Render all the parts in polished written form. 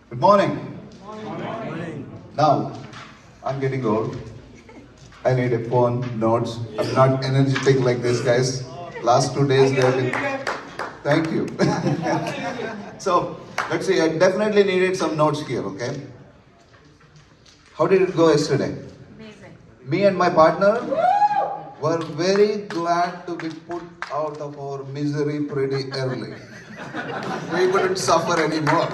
Good morning. Now, I'm getting old. I need a phone, notes. I'm not energetic like these guys. Last 2 days they have been. Thank you. So, let's see. I definitely needed some notes here, okay? How did it go yesterday? Amazing. Me and my partner were very glad to be put out of our misery pretty early. We couldn't suffer anymore.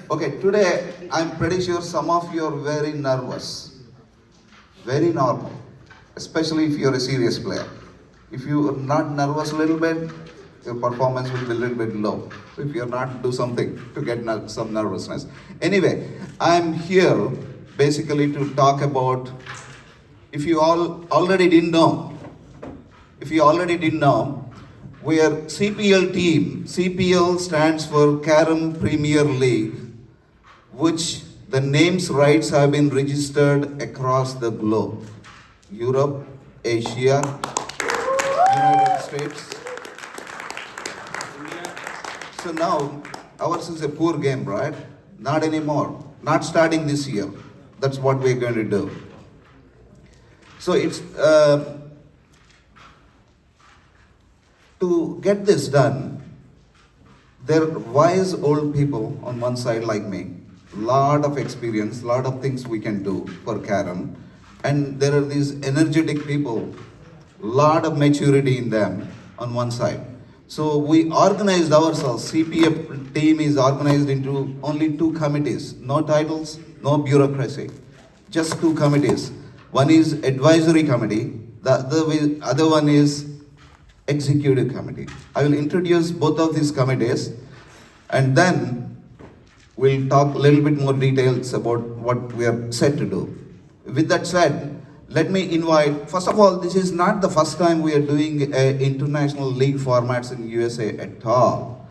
Okay, today I'm pretty sure some of you are very nervous. Very normal. Especially if you're a serious player. If you are not nervous a little bit, your performance will be a little bit low. So if you're not, do something to get some nervousness. Anyway, I'm here basically to talk about, if you all already didn't know, we are CPL team. CPL stands for Carom Premier League, which the names rights have been registered across the globe. Europe, Asia, United States. So now, ours is a poor game, right? Not anymore. Not starting this year. That's what we're going to do. So it's, to get this done, there are wise old people on one side like me, lot of experience, lot of things we can do for Karen, and there are these energetic people, lot of maturity in them on one side. So we organized ourselves. CPF team is organized into only 2 committees, no titles, no bureaucracy, just 2 committees. One is advisory committee, the other one is executive committee. I will introduce both of these committees and then we'll talk a little bit more details about what we are set to do. With that said, let me invite, first of all, this is not the first time we are doing international league formats in USA at all.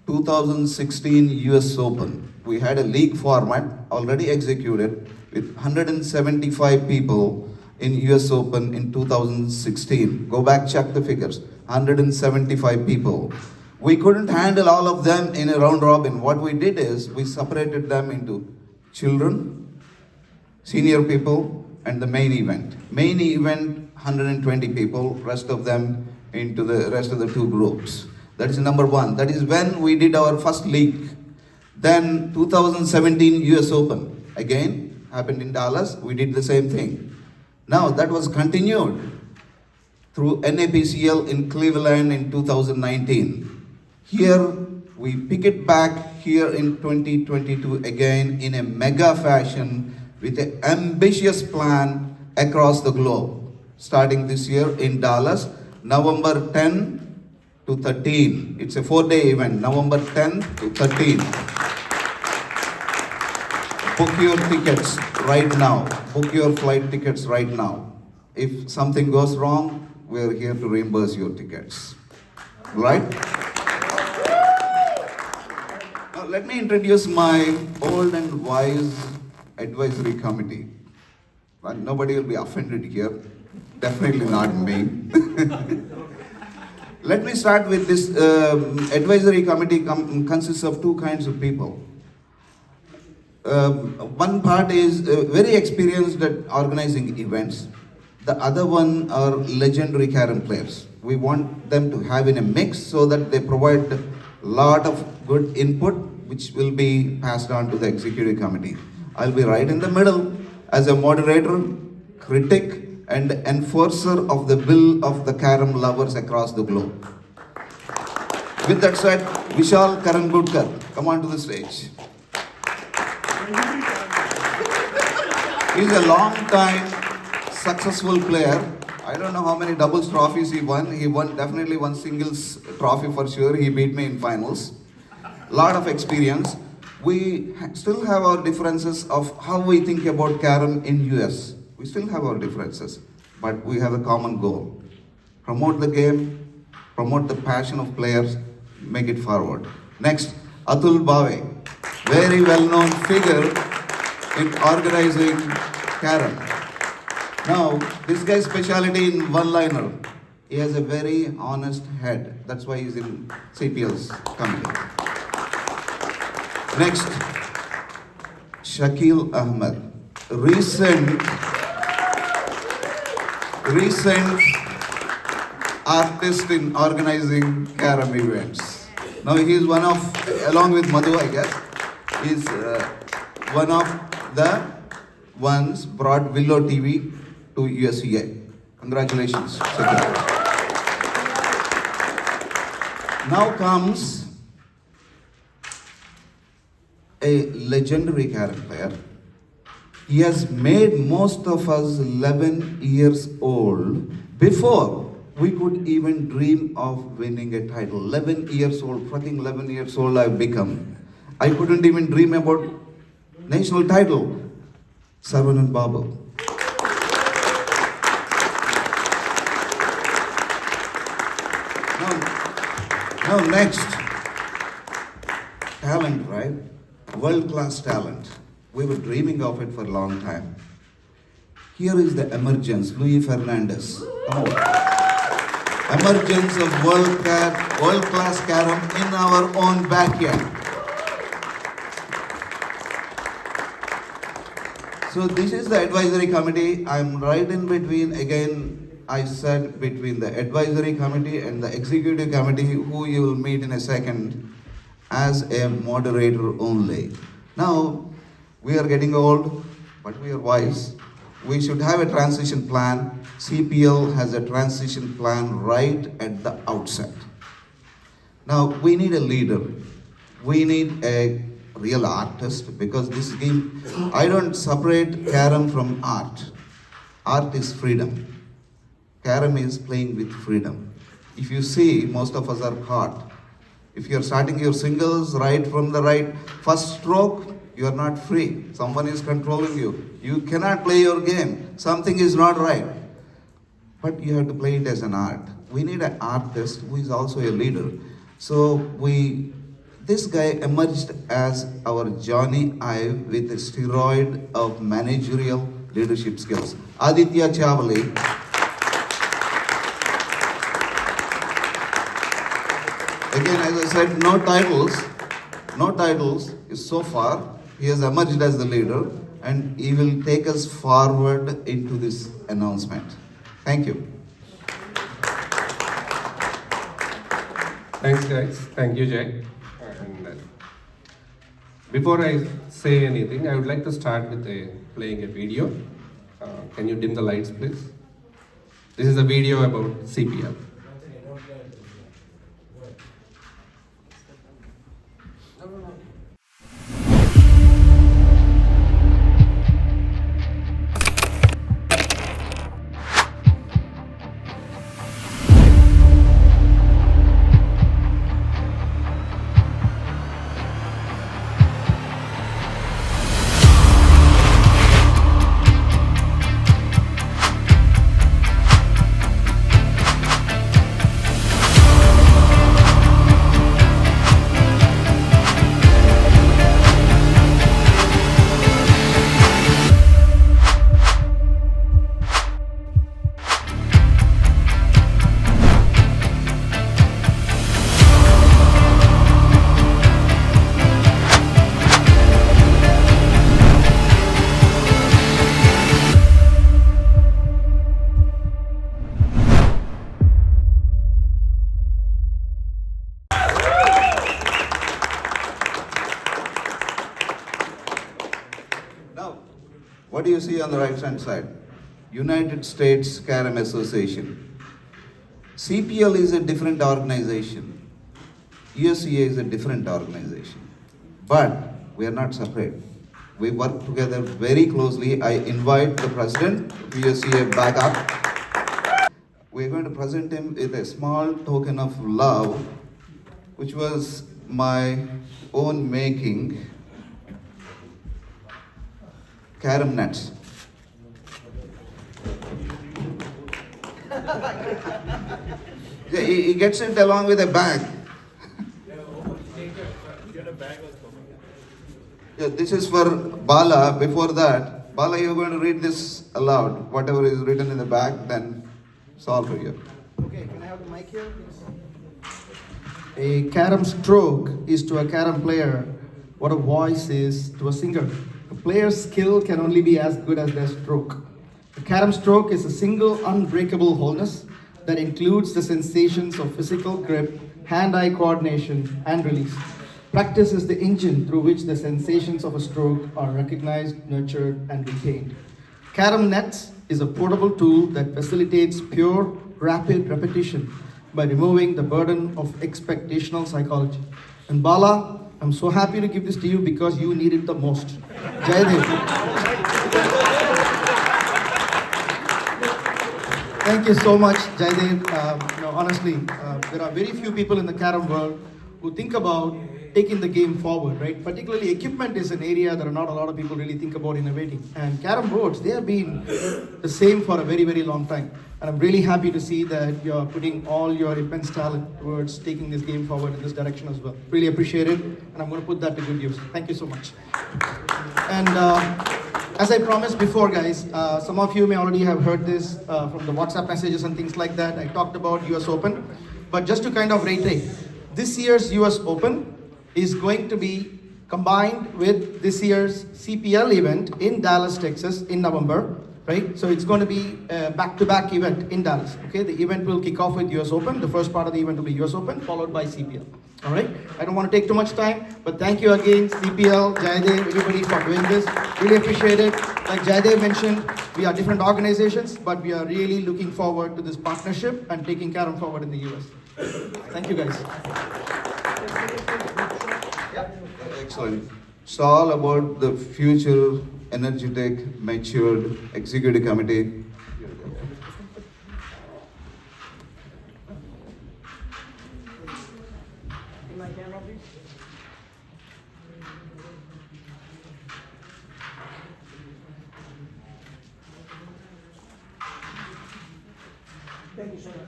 2016 US Open, we had a league format already executed with 175 people in US Open in 2016. Go back, check the figures. 175 people. We couldn't handle all of them in a round robin. What we did is we separated them into children, senior people, and the main event. Main event, 120 people, rest of them into the rest of the 2 groups. That is number 1. That is when we did our first league. Then 2017 US Open, again, happened in Dallas, we did the same thing. Now that was continued through NAPCL in Cleveland in 2019. Here, we pick it back here in 2022 again in a mega fashion with an ambitious plan across the globe. Starting this year in Dallas, November 10 to 13. It's a 4-day event, November 10 to 13. Book your tickets right now. Book your flight tickets right now. If something goes wrong, we're here to reimburse your tickets. Right? Now, let me introduce my old and wise advisory committee. Well, nobody will be offended here. Definitely not me. Let me start with this. Advisory committee consists of 2 kinds of people. One part is very experienced at organizing events. The other one are legendary Karen players. We want them to have in a mix so that they provide a lot of good input which will be passed on to the executive committee. I'll be right in the middle as a moderator, critic, and enforcer of the will of the Karen lovers across the globe. With that said, Vishal Karangudkar, come on to the stage. He's a long time successful player. I don't know how many doubles trophies he won. He definitely won singles trophy for sure. He beat me in finals. Lot of experience. We still have our differences of how we think about Karen in US. We still have our differences, but we have a common goal. Promote the game, promote the passion of players, make it forward. Next, Atul Bave, very well-known figure in organizing Karen. Now, this guy's specialty in one-liner. He has a very honest head. That's why he's in CPL's committee. Next, Shakil Ahmed, recent artist in organizing carom events. Now he is one of, along with Madhu, I guess, is one of the ones brought Willow TV to USEA. Congratulations, Shakil. Now comes a legendary carom player. He has made most of us 11 years old before we could even dream of winning a title. 11 years old, fucking 11 years old I've become. I couldn't even dream about national title. Sarvanan Babu. Now next, talent, right? World-class talent. We were dreaming of it for a long time. Here is the emergence, Luis Fernandez. Come on. Emergence of world-class carom in our own backyard. So this is the advisory committee. I'm right in between. Again, I said between the advisory committee and the executive committee, who you will meet in a second, as a moderator only. Now, we are getting old, but we are wise. We should have a transition plan. CPL has a transition plan right at the outset. Now, we need a leader. We need a real artist, because this game, I don't separate carom from art. Art is freedom. Carom is playing with freedom. If you see, most of us are caught. If you're starting your singles right from the first stroke, you are not free. Someone is controlling you. You cannot play your game. Something is not right. But you have to play it as an art. We need an artist who is also a leader. So this guy emerged as our Johnny Ive with a steroid of managerial leadership skills. Aditya Chavali. Again, as I said, no titles is so far. He has emerged as the leader, and he will take us forward into this announcement. Thank you. Thanks, guys. Thank you, Jay. And before I say anything, I would like to start with playing a video. Can you dim the lights, please? This is a video about CPL. What do you see on the right hand side? United States Carom Association. CPL is a different organization. USEA is a different organization. But we are not separate. We work together very closely. I invite the president of USEA back up. We're going to present him with a small token of love, which was my own making. Carom nuts. Yeah, he gets it along with a bag. Yeah, this is for Bala. Before that, Bala, you're going to read this aloud. Whatever is written in the bag, then it's all for you. Okay, can I have the mic here? A carom stroke is to a carom player what a voice is to a singer. A player's skill can only be as good as their stroke. The carom stroke is a single unbreakable wholeness that includes the sensations of physical grip, hand-eye coordination, and release. Practice is the engine through which the sensations of a stroke are recognized, nurtured, and retained. Carom Nets is a portable tool that facilitates pure, rapid repetition by removing the burden of expectational psychology. And Bala, I'm so happy to give this to you because you need it the most. Jaidev. Thank you so much, Jaidev. Honestly, there are very few people in the carom world who think about taking the game forward, right? Particularly equipment is an area that not a lot of people really think about innovating. And carom boards, they have been the same for a very, very long time. And I'm really happy to see that you're putting all your immense talent towards taking this game forward in this direction as well. Really appreciate it, and I'm going to put that to good use. Thank you so much. And as I promised before, guys, some of you may already have heard this from the WhatsApp messages and things like that. I talked about US Open, but just to kind of reiterate, this year's US Open is going to be combined with this year's CPL event in Dallas, Texas in November, right? So it's going to be a back-to-back event in Dallas, okay? The event will kick off with US Open. The first part of the event will be US Open, followed by CPL, all right? I don't want to take too much time, but thank you again, CPL, Jaidev, everybody for doing this. Really appreciate it. Like Jaidev mentioned, we are different organizations, but we are really looking forward to this partnership and taking carom forward in the US. Thank you, guys. Excellent. It's all about the future, energetic, matured executive committee.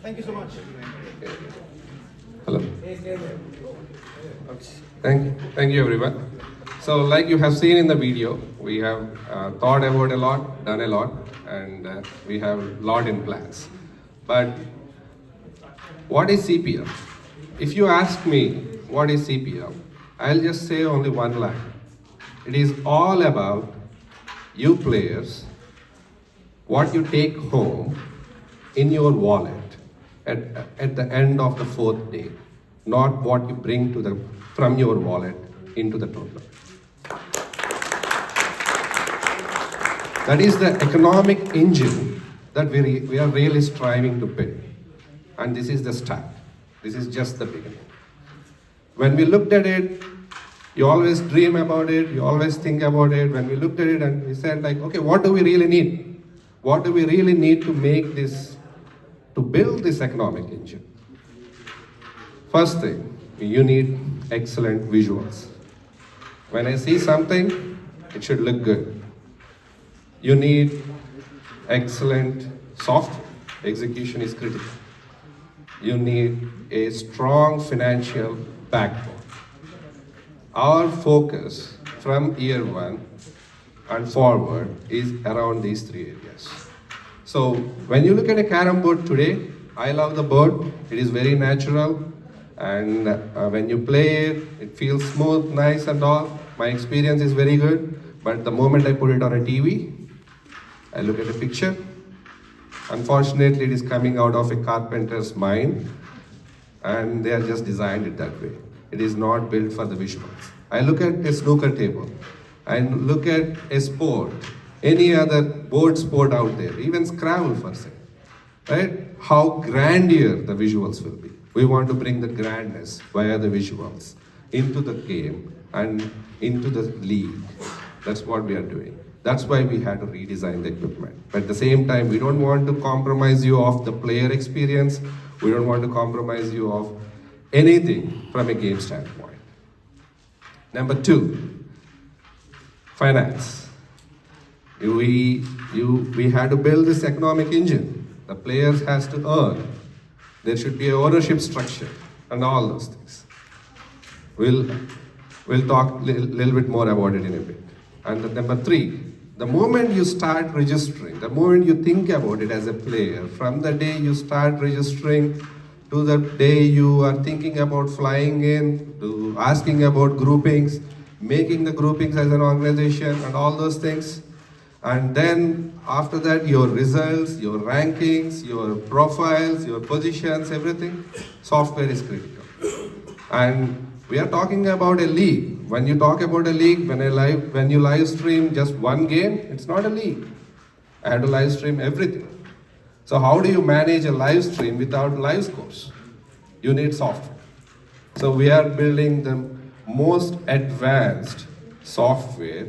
Thank you so much. Hello. Thank you everyone. So like you have seen in the video, we have thought about a lot, done a lot, and we have a lot in plans. But what is CPL? If you ask me what is CPL, I'll just say only one line. It is all about you players, what you take home in your wallet at the end of the fourth day, not what you bring from your wallet into the tournament. That is the economic engine that we are really striving to build. And this is the start. This is just the beginning. When we looked at it, you always dream about it, you always think about it. When we looked at it and we said like, okay, what do we really need? What do we really need to make this, to build this economic engine? First thing, you need excellent visuals. When I see something, it should look good. You need excellent software. Execution is critical. You need a strong financial backbone. Our focus from year one and forward is around these three areas. So when you look at a carom board today, I love the board. It is very natural. And when you play it, it feels smooth, nice and all. My experience is very good. But the moment I put it on a TV, I look at a picture. Unfortunately, it is coming out of a carpenter's mind, and they are just designed it that way. It is not built for the visuals. I look at a snooker table, I look at a sport, any other board sport out there, even Scrabble for say, right? How grandeur the visuals will be. We want to bring the grandness via the visuals into the game and into the league. That's what we are doing. That's why we had to redesign the equipment. But at the same time, we don't want to compromise you of the player experience. We don't want to compromise you of anything from a game standpoint. Number two, finance. We had to build this economic engine. The players has to earn. There should be an ownership structure and all those things. We'll talk a little bit more about it in a bit. And number three, the moment you start registering, the moment you think about it as a player, from the day you start registering to the day you are thinking about flying in, to asking about groupings, making the groupings as an organization and all those things. And then after that, your results, your rankings, your profiles, your positions, everything, software is critical. And we are talking about a league. When you talk about a league, when you live stream just one game, it's not a league. I have to live stream everything. So how do you manage a live stream without live scores? You need software. So we are building the most advanced software,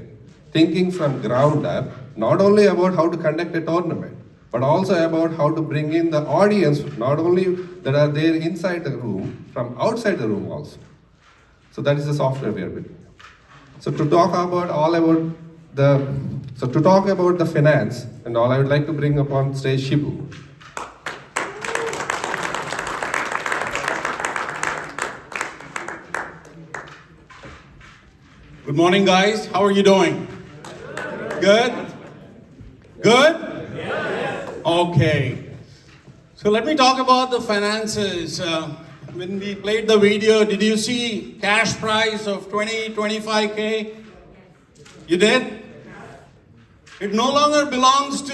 thinking from ground up, not only about how to conduct a tournament, but also about how to bring in the audience, not only that are there inside the room, from outside the room also. So that is the software we are building. So to talk about the finance and all, I would like to bring upon stage Shibu. Good morning, guys. How are you doing? Good? Good? Okay. So let me talk about the finances. When we played the video, did you see cash prize of 25K? You did? It no longer belongs to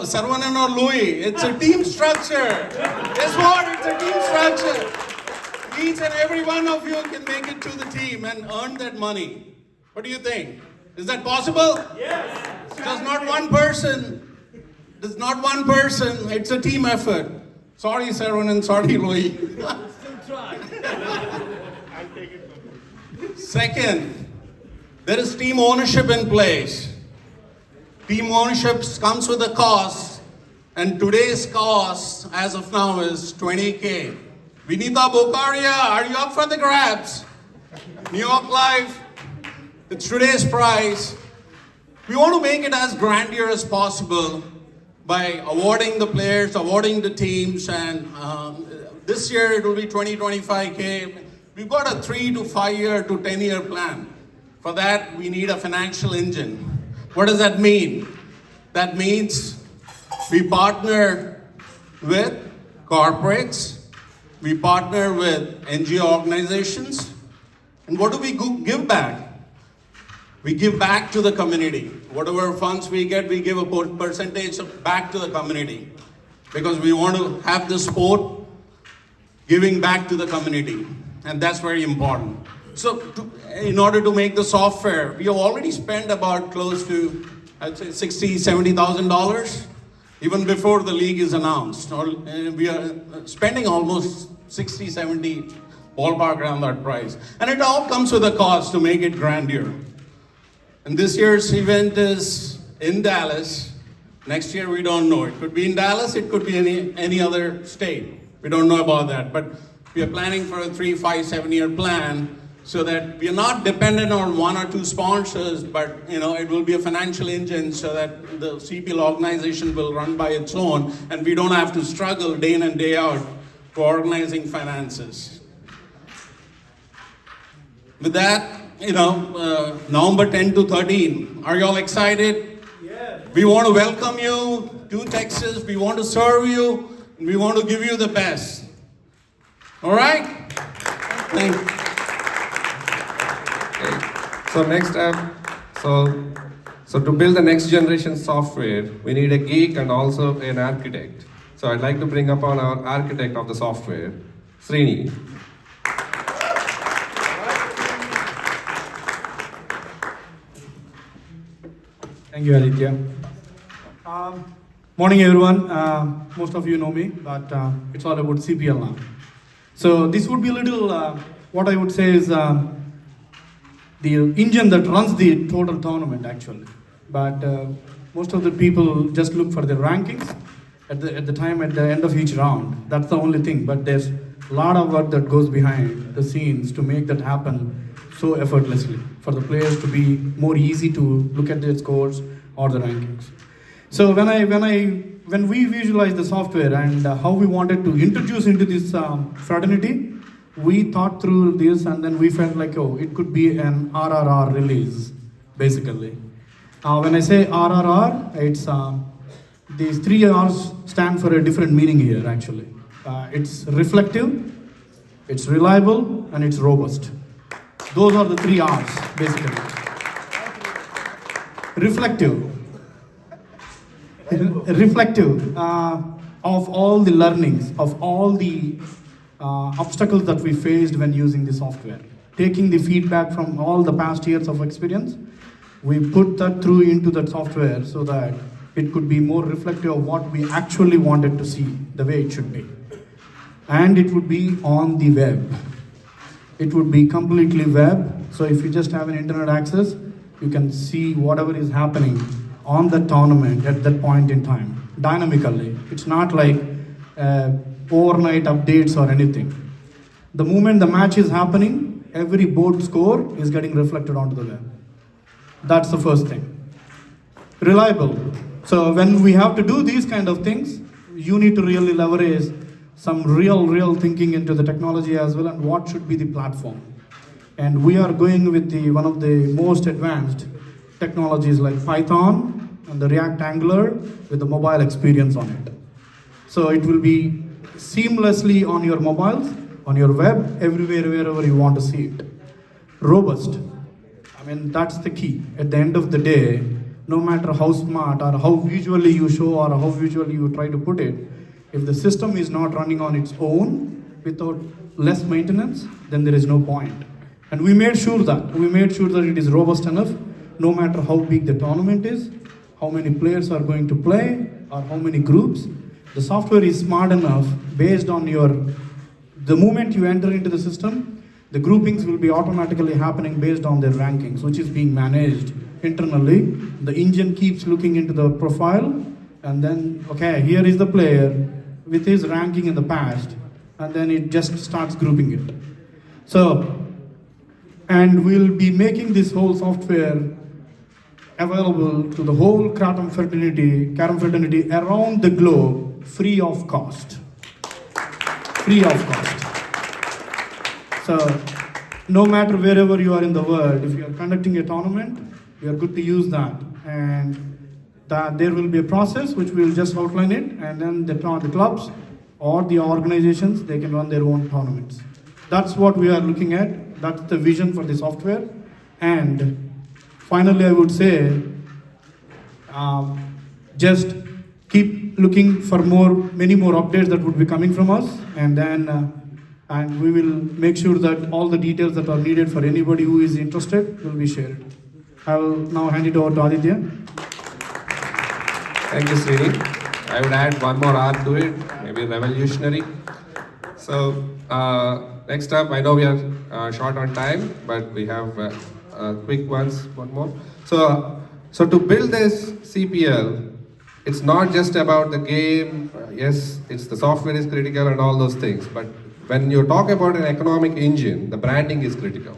Saravanan or Louis. It's a team structure. Guess what? It's a team structure. Each and every one of you can make it to the team and earn that money. What do you think? Is that possible? Yes. Just not one person. It's not one person. It's a team effort. Sorry, Saravanan. Sorry, Louis. Still try. I'll take it from you. Second, there is team ownership in place. Team ownership comes with a cost, and today's cost, as of now, is 20K. Vinita Bokaria, are you up for the grabs? New York Live, it's today's prize. We want to make it as grandeur as possible by awarding the players, awarding the teams, and this year it will be 25K. We've got a 3 to 5 year to 10-year plan. For that, we need a financial engine. What does that mean? That means we partner with corporates, we partner with NGO organizations, and what do we give back? We give back to the community. Whatever funds we get, we give a percentage back to the community, because we want to have the sport giving back to the community, and that's very important. So in order to make the software, we have already spent about close to, I'd say, $60,000-$70,000 even before the league is announced. We are spending almost 60-70 ballpark around that price. And it all comes with a cost to make it grandeur. And this year's event is in Dallas. Next year, we don't know. It could be in Dallas, it could be any other state. We don't know about that. But we are planning for a 3, 5, 7-year plan, so that we are not dependent on 1 or 2 sponsors, but it will be a financial engine so that the CPL organization will run by its own, and we don't have to struggle day in and day out for organizing finances. With that, November 10 to 13, are you all excited? Yes. We want to welcome you to Texas. We want to serve you, and we want to give you the best. All right? Thank you. So next up, so to build the next generation software, we need a geek and also an architect. So I'd like to bring upon our architect of the software, Srini. Thank you, Aditya. Morning, everyone. Most of you know me, but it's all about CPL now. So this would be a little, what I would say is the engine that runs the total tournament, actually. But most of the people just look for the rankings at the end of each round. That's the only thing. But there's a lot of work that goes behind the scenes to make that happen so effortlessly, for the players to be more easy to look at their scores or the rankings. So when we visualized the software and how we wanted to introduce into this fraternity, we thought through this, and then we felt like, it could be an RRR release, basically. When I say RRR, it's these 3 R's stand for a different meaning here, actually. It's reflective, it's reliable, and it's robust. Those are the 3 R's, basically. Reflective. Reflective of all the learnings, of all the obstacles that we faced when using the software. Taking the feedback from all the past years of experience, we put that through into that software so that it could be more reflective of what we actually wanted to see, the way it should be. And it would be on the web. It would be completely web. So if you just have an internet access, you can see whatever is happening on the tournament at that point in time, dynamically. It's not like overnight updates or anything. The moment the match is happening, every board score is getting reflected onto the web. That's the first thing. Reliable. So when we have to do these kind of things, you need to really leverage some real thinking into the technology as well, and what should be the platform. And we are going with one of the most advanced technologies like Python and the React Angular with the mobile experience on it. So it will be seamlessly on your mobiles, on your web, everywhere, wherever you want to see it. Robust. I mean, that's the key. At the end of the day, no matter how smart or how visually you show or how visually you try to put it, if the system is not running on its own without less maintenance, then there is no point. And we made sure that it is robust enough, no matter how big the tournament is, how many players are going to play, or how many groups. The software is smart enough based on the moment you enter into the system, the groupings will be automatically happening based on their rankings, which is being managed internally. The engine keeps looking into the profile, and then, okay, here is the player with his ranking in the past, and then it just starts grouping it. So, and we'll be making this whole software available to the whole Kratom fraternity around the globe, free of cost. Free of cost. So, no matter wherever you are in the world, if you are conducting a tournament, you are good to use that. And that there will be a process which we will just outline it, and then the clubs or the organizations, they can run their own tournaments. That's what we are looking at. That's the vision for the software. And finally, I would say, just keep looking for many more updates that would be coming from us, and then and we will make sure that all the details that are needed for anybody who is interested will be shared. I will now hand it over to Aditya. Thank you, Srini. I would add one more R to it, maybe revolutionary. So next up, I know we are short on time, but we have quick ones, one more. So to build this CPL, it's not just about the game. Yes, it's the software is critical and all those things, but when you talk about an economic engine, the branding is critical.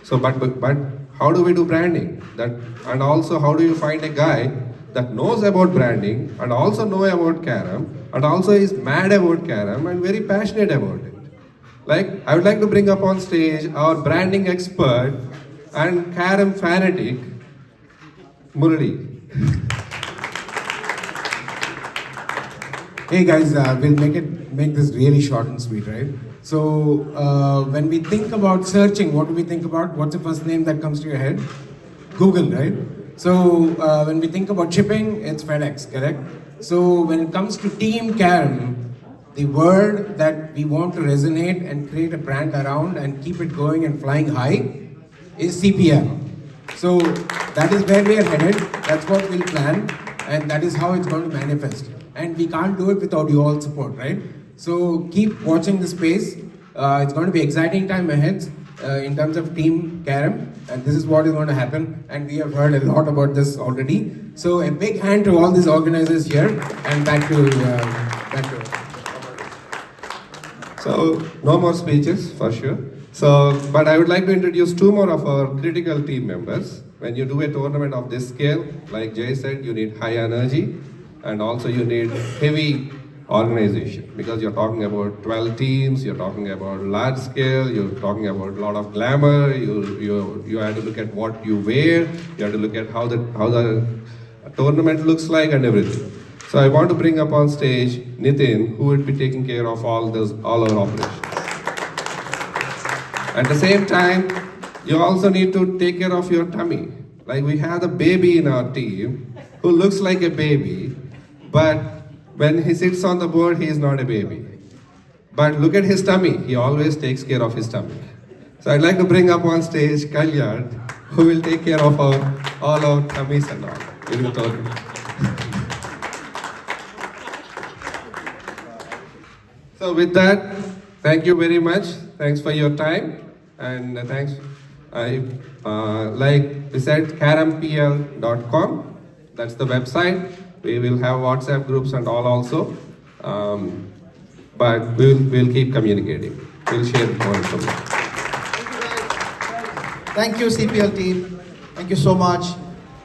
So, but how do we do branding? And also, how do you find a guy that knows about branding and also know about Carom and also is mad about Carom and very passionate about it? Like, I would like to bring up on stage our branding expert and Carom fanatic, Murali. Hey guys, we'll make this really short and sweet, right? So when we think about searching, what do we think about? What's the first name that comes to your head? Google, right? So when we think about shipping, it's FedEx, correct? So when it comes to Team Carom, the word that we want to resonate and create a brand around and keep it going and flying high is CPL. So that is where we are headed, that's what we'll plan, and that is how it's going to manifest. And we can't do it without your all support, right? So keep watching the space. It's going to be exciting time ahead in terms of Team Carom, and this is what is going to happen. And we have heard a lot about this already. So a big hand to all these organizers here, and back to. So no more speeches for sure. So, but I would like to introduce two more of our critical team members. When you do a tournament of this scale, like Jay said, you need high energy. And also you need heavy organization, because you're talking about 12 teams, you're talking about large scale, you're talking about a lot of glamour, you have to look at what you wear, you have to look at how the tournament looks like and everything. So I want to bring up on stage Nitin, who will be taking care of all our operations. At the same time, you also need to take care of your tummy. Like we have the baby in our team who looks like a baby, but when he sits on the board, he is not a baby. But look at his tummy, he always takes care of his tummy. So I'd like to bring up on stage Kalyan, who will take care of all our tummies and all. So with that, thank you very much. Thanks for your time. And thanks, like we said, carampl.com. That's the website. We will have WhatsApp groups and all also. But we'll keep communicating. We'll share more information. Thank you, CPL team. Thank you so much.